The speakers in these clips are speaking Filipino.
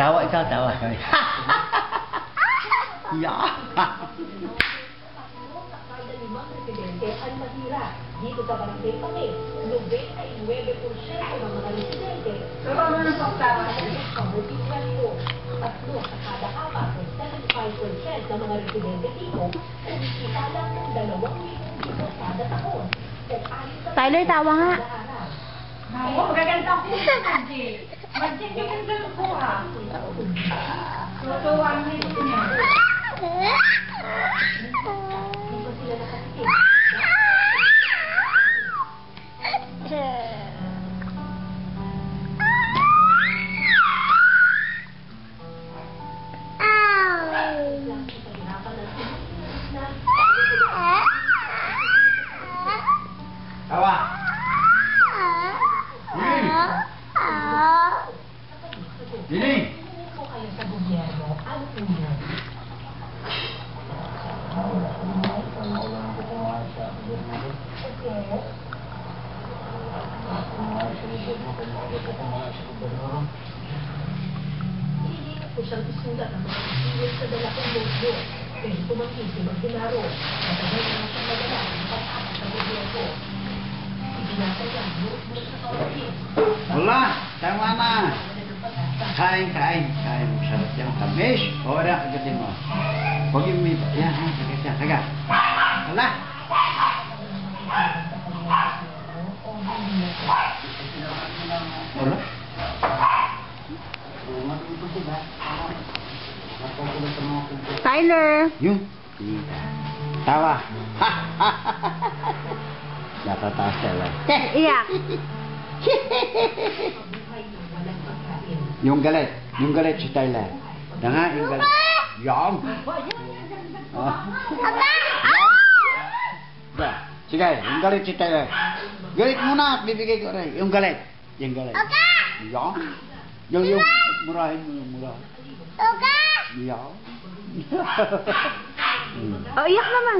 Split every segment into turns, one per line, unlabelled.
Tawa ikaw, tawa. Yeah.
Ang mahirap dito sa Barangay Pangil, 99% ng mga residente pabutihan ko. Tatlo sa kada apat, 75% ng mga residente dito kumikita lang ng 2,000 dito kada taon.
Tyler, tawa nga.
Ako, magaganda ko sa Magic. Magic yung ganda ko ha. Tutuwa ang nito niya.
Dito sila nakatikim.
Tawa. Dini.
Kung kayo sa gobyerno, ano po yun? Hindi ko siyang isulat ang mga isilip sa dala kong notebook. Pwede tumangkin si Magdinaro. Matagal na siyang madala ang pag-akas sa gobyerno. Ibinasaya, buot-buot sa kawagin.
Wala, tama na. Kain. Sarap yan. Tamis. Ora, kagatin mo. Huwag yung may... Yan, kagat yan. Kagat. Wala. Wala.
Tyler.
Yung. Tawa. Natataas sila.
Iyak.
Yung galit si Tyler. Nga, yung galit. Yung. Sige, yung galit si Tyler. Galit muna, bibigay ko rin. Yung galit. Yung murahin mo yung murahin. Yung.
Oh, iyak naman.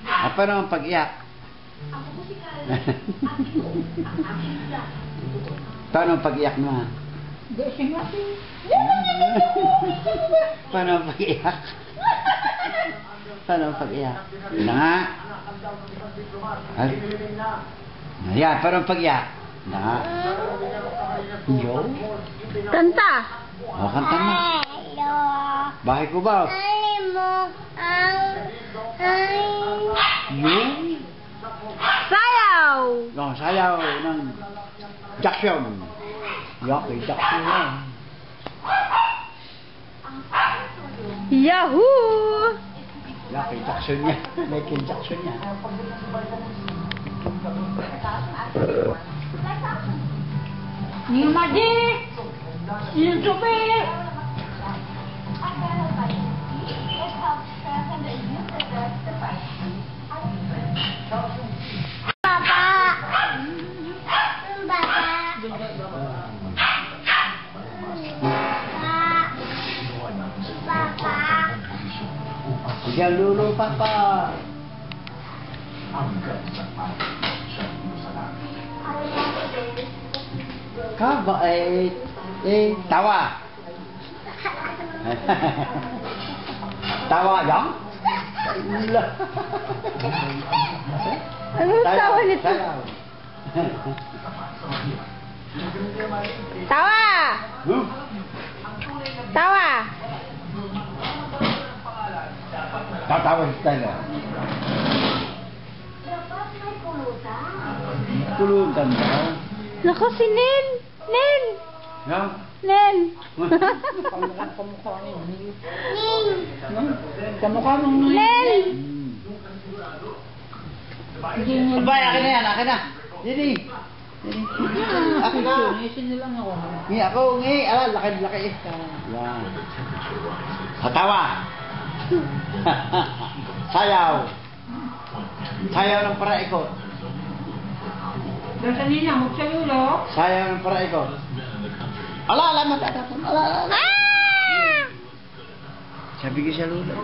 Apa naman pag-iyak? Paano pag-iyak naman? Paano pag-iyak? Paano pag-iyak? Ina nga. Ayan, paano pag-iyak? Ina nga. Yo.
Kanta.
O, kanta mo. Bahay ko ba? Yo.
Sayaw.
No, sayaw ng Jackson. Kay Jackson yan.
Yahoo!
Kay Jackson yan. Michael Jackson yan.
Yung Magic! Yung Sophie!
Bigyan lulo, Papa. Kabait. Tawa. Tawa, yang?
Anong tawa nito? Tawa! Tawa!
Tatawa si Tyler. Pulutan daw.
Naku, si Nen! Nen!
Yang?
Nen!
Kamukha niyo. Kamukha mong
Nen!
Abay, akin na yan, akin na. Dini. Akin na.
Isin niyo lang ako.
Ngi ako, ngi. Ala, laki-laki. Yan. Hatawa. Sayaw. Sayaw ng paraikot.
Dahil kanina, magsalulo.
Sayaw ng paraikot. Ala, matatapon. Ala. Sabi ko siya, Lula.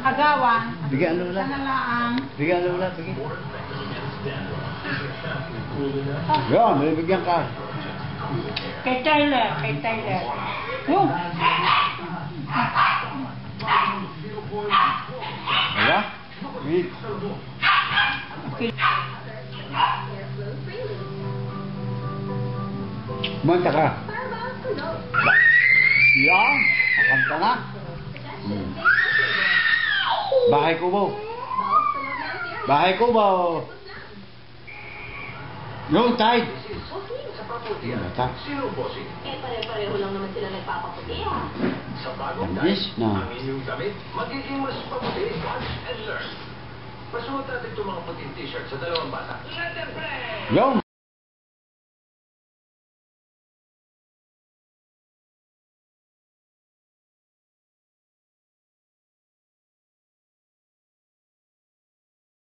Agawan.
Bigyan Lula.
Sanalaang.
Bigyan Lula, bigyan. Yan, may bigyan ka.
Kay Tyler, kay Tyler. Yung.
Wala? Wait. Manta ka. Yan. Akanta na. Bahay kubo. Bahay kubo. Yung tide. Bata.
Eh, pare-pareho lang naman sila nagpapaputi, ah.
Sa bagong
Yes,
dahil,
no.
ang inyong damit magiging mas maputi. Watch and learn. Masuot natin itong mga puting t-shirt sa dalawang bata. Let them play!
Yung.